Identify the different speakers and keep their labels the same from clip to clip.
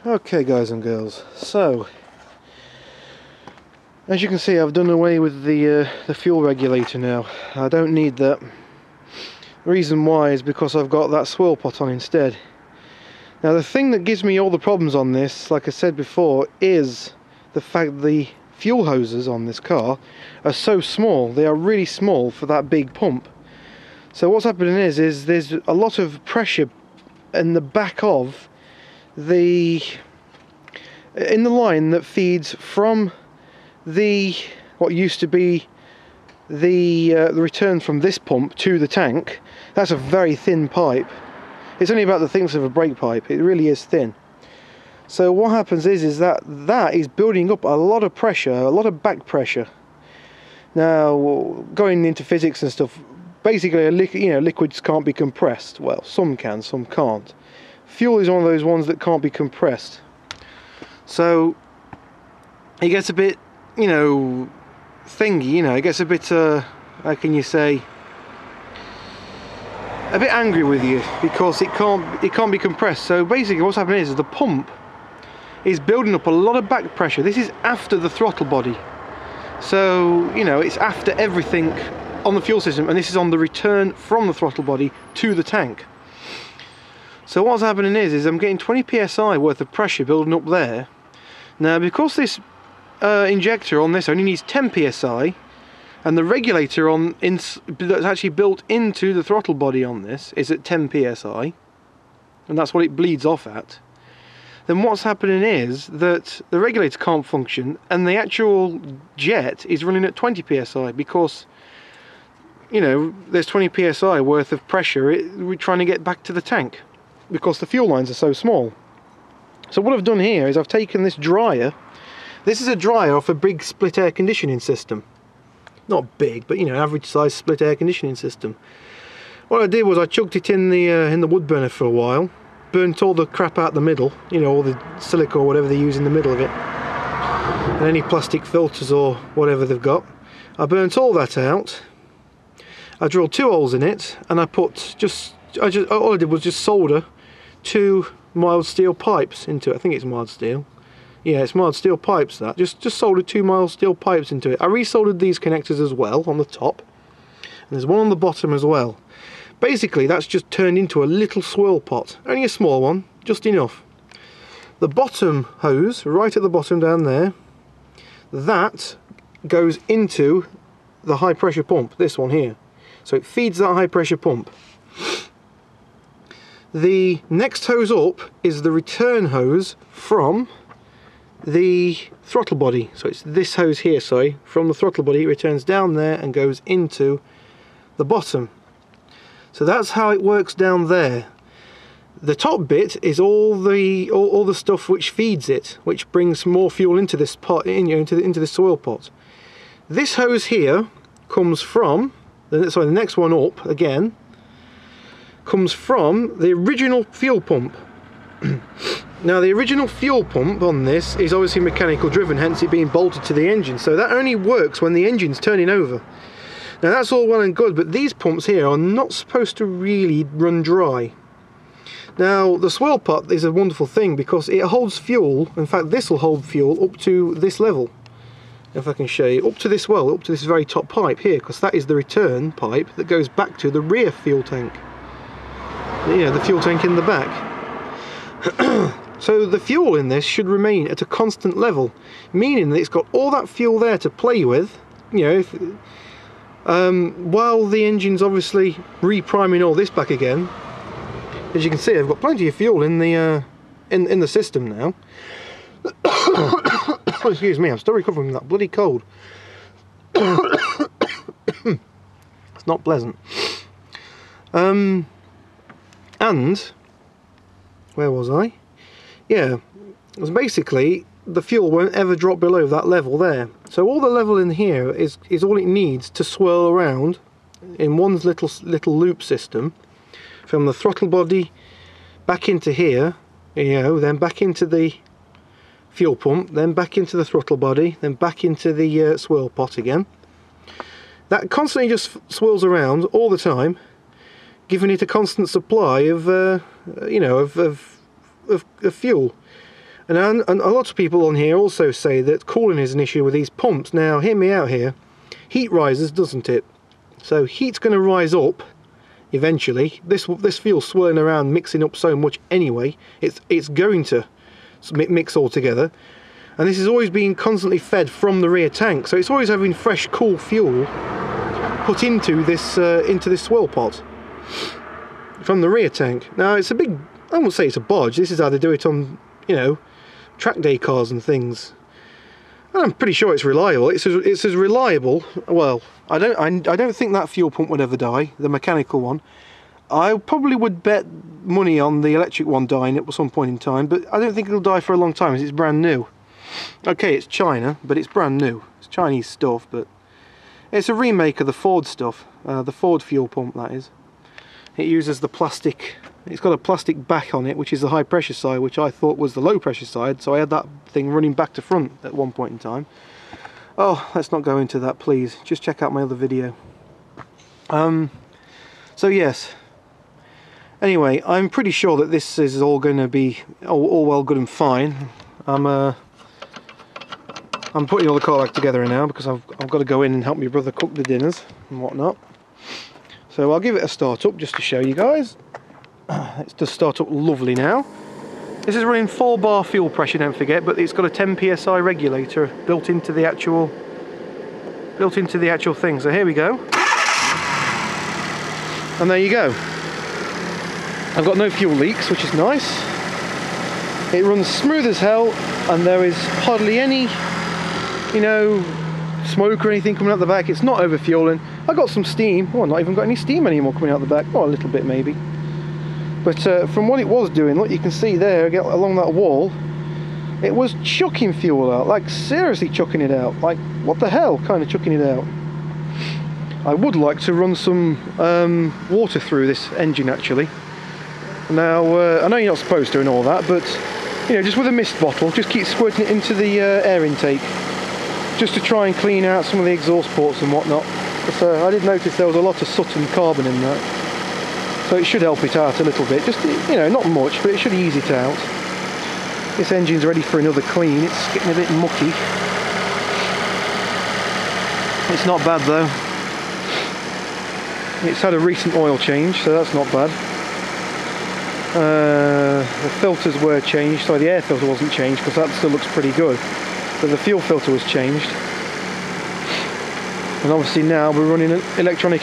Speaker 1: Okay guys and girls, so as you can see I've done away with the fuel regulator now. I don't need that. The reason why is because I've got that swirl pot on instead. Now the thing that gives me all the problems on this, like I said before, is the fact the fuel hoses on this car are so small. They are really small for that big pump. So what's happening is there's a lot of pressure in the back of the line that feeds from what used to be the return from this pump to the tank. That's a very thin pipe. It's only about the thickness of a brake pipe. It really is thin. So what happens is that is building up a lot of pressure, a lot of back pressure. Now, going into physics and stuff, basically, liquids can't be compressed. Well, some can, some can't. Fuel is one of those ones that can't be compressed. So it gets a bit, thingy, it gets a bit, how can you say, a bit angry with you because it can't be compressed. So basically what's happening is the pump is building up a lot of back pressure. This is after the throttle body. So, it's after everything on the fuel system, and this is on the return from the throttle body to the tank. So what's happening is I'm getting 20 psi worth of pressure building up there. Now because this injector on this only needs 10 psi, and the regulator that's actually built into the throttle body on this is at 10 psi, and that's what it bleeds off at, then what's happening is that the regulator can't function and the actual jet is running at 20 psi because there's 20 psi worth of pressure we're trying to get back to the tank because the fuel lines are so small. So what I've done here is I've taken this dryer. This is a dryer off a big split air conditioning system. Not big, but average size split air conditioning system. What I did was I chucked it in the wood burner for a while, burnt all the crap out the middle, all the silica or whatever they use in the middle of it, and any plastic filters or whatever they've got. I burnt all that out. I drilled 2 holes in it, and all I did was just solder 2 mild steel pipes into it. I think it's mild steel. Yeah, it's mild steel pipes that. Just soldered 2 mild steel pipes into it. I resoldered these connectors as well on the top. And there's one on the bottom as well. Basically, that's just turned into a little swirl pot. Only a small one, just enough. The bottom hose, right at the bottom down there, that goes into the high pressure pump, this one here. So it feeds that high pressure pump. The next hose up is the return hose from the throttle body. So it's this hose here, sorry, from the throttle body. It returns down there and goes into the bottom. So that's how it works down there. The top bit is all the stuff which feeds it, which brings more fuel into this pot, into this soil pot. This hose here comes from the next one up again comes from the original fuel pump. Now the original fuel pump on this is obviously mechanical driven, hence it being bolted to the engine, so that only works when the engine's turning over. Now that's all well and good, but these pumps here are not supposed to really run dry. Now the swirl pot is a wonderful thing because it holds fuel. In fact, this will hold fuel up to this level. If I can show you, up to this very top pipe here, because that is the return pipe that goes back to the rear fuel tank. The fuel tank in the back. So the fuel in this should remain at a constant level, meaning that it's got all that fuel there to play with, while the engine's obviously re-priming all this back again. As you can see, I've got plenty of fuel in the system now. Oh, excuse me, I'm still recovering from that bloody cold. It's not pleasant. And where was I? Yeah, it was basically the fuel won't ever drop below that level there. So all the level in here is all it needs to swirl around in one little loop system from the throttle body back into here, then back into the fuel pump, then back into the throttle body, then back into the swirl pot again. That constantly just swirls around all the time, giving it a constant supply of fuel. And a lot of people on here also say that cooling is an issue with these pumps. Now, hear me out here. Heat rises, doesn't it? So heat's going to rise up eventually. This fuel's swirling around, mixing up so much anyway. It's going to mix all together. And this is always being constantly fed from the rear tank, so it's always having fresh, cool fuel put into this swirl pot from the rear tank. Now, it's a big, I won't say it's a bodge. This is how they do it on, you know, track day cars and things. And I'm pretty sure it's reliable. It's as reliable. Well, I don't think that fuel pump would ever die, the mechanical one. I probably would bet money on the electric one dying at some point in time, but I don't think it'll die for a long time, as it's brand new. Okay, it's China, but it's brand new. It's Chinese stuff, but it's a remake of the Ford stuff, the Ford fuel pump, that is. It uses the plastic, it's got a plastic back on it, which is the high pressure side, which I thought was the low pressure side, so I had that thing running back to front at one point in time. Oh, let's not go into that, please. Just check out my other video. So yes. Anyway, I'm pretty sure that this is all going to be all well, good and fine. I'm putting all the car back together now because I've got to go in and help my brother cook the dinners and whatnot. So I'll give it a start up just to show you guys. It's just start up lovely now. This is running 4 bar fuel pressure, don't forget, but it's got a 10 psi regulator built into the actual thing. So here we go. And there you go. I've got no fuel leaks, which is nice. It runs smooth as hell, and there is hardly any, you know, smoke or anything coming out the back. It's not over fueling. I got some steam. Oh, I've not even got any steam anymore coming out the back. Oh, a little bit maybe. But from what it was doing, look, you can see there along that wall, it was chucking fuel out, like seriously chucking it out. Like, what the hell, kind of chucking it out. I would like to run some water through this engine actually. Now, I know you're not supposed to and all that, but you know, just with a mist bottle, just keep squirting it into the air intake, just to try and clean out some of the exhaust ports and whatnot. So I did notice there was a lot of soot and carbon in that, so it should help it out a little bit. Just, you know, not much, but it should ease it out. This engine's ready for another clean. It's getting a bit mucky. It's not bad though. It's had a recent oil change, so that's not bad. The filters were changed, so the air filter wasn't changed because that still looks pretty good, but the fuel filter was changed. And obviously now we're running electronic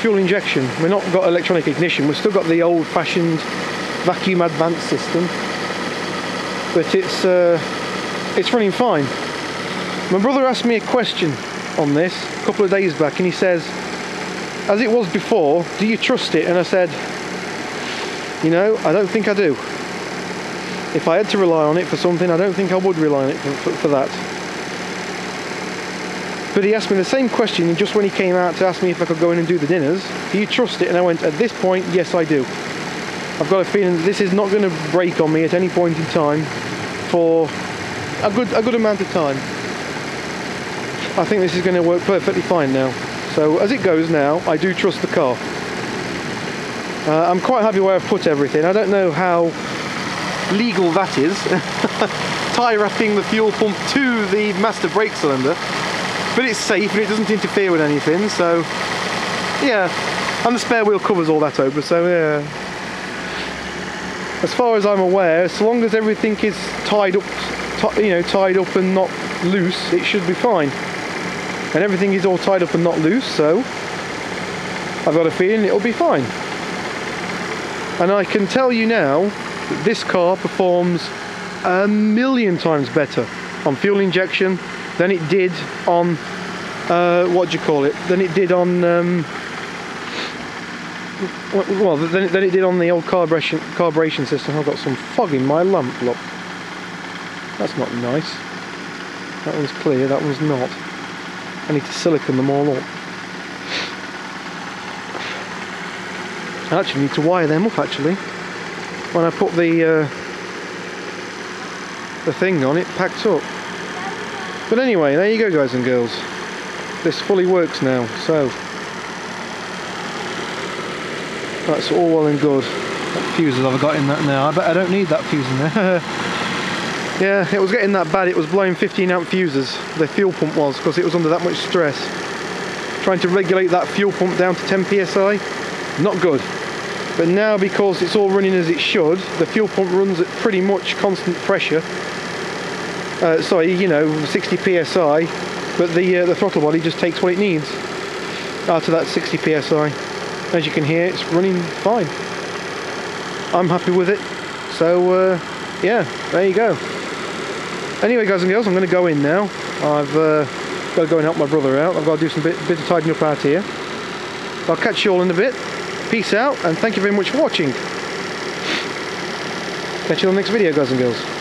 Speaker 1: fuel injection. We've not got electronic ignition, we've still got the old-fashioned vacuum advanced system, but it's running fine. My brother asked me a question on this a couple of days back, and he says, as it was before, do you trust it? And I said, you know, I don't think I do. If I had to rely on it for something, I don't think I would rely on it for that. But he asked me the same question just when he came out to ask me if I could go in and do the dinners. Do you trust it? And I went, at this point, yes I do. I've got a feeling that this is not going to break on me at any point in time for a good amount of time. I think this is going to work perfectly fine now. So as it goes now, I do trust the car. I'm quite happy where I've put everything. I don't know how legal that is, tie wrapping the fuel pump to the master brake cylinder, but it's safe and it doesn't interfere with anything, so yeah. And the spare wheel covers all that over, so yeah. As far as I'm aware, as long as everything is tied up and not loose, it should be fine. And everything is all tied up and not loose, so I've got a feeling it'll be fine. And I can tell you now that this car performs 1,000,000 times better on fuel injection than it did on than it did on than it did on the old carburation system. I've got some fog in my lamp, look. That's not nice. That one's clear, that one's not. I need to silicone them all up. I actually need to wire them up actually. When I put the thing on, it packed up. But anyway, there you go guys and girls. This fully works now, so That's all well and good. What fuses have I got in that now? I bet I don't need that fuse in there. Yeah, it was getting that bad. It was blowing 15 amp fuses. The fuel pump was, because it was under that much stress. Trying to regulate that fuel pump down to 10 psi, not good. But now, because it's all running as it should, the fuel pump runs at pretty much constant pressure. Sorry, you know, 60 psi, but the throttle body just takes what it needs out of that 60 psi. As you can hear, it's running fine. I'm happy with it. So yeah, there you go. Anyway, guys and girls, I'm going to go in now. I've got to go and help my brother out. I've got to do some bit of tidying up out here. I'll catch you all in a bit. Peace out, and thank you very much for watching. Catch you on the next video, guys and girls.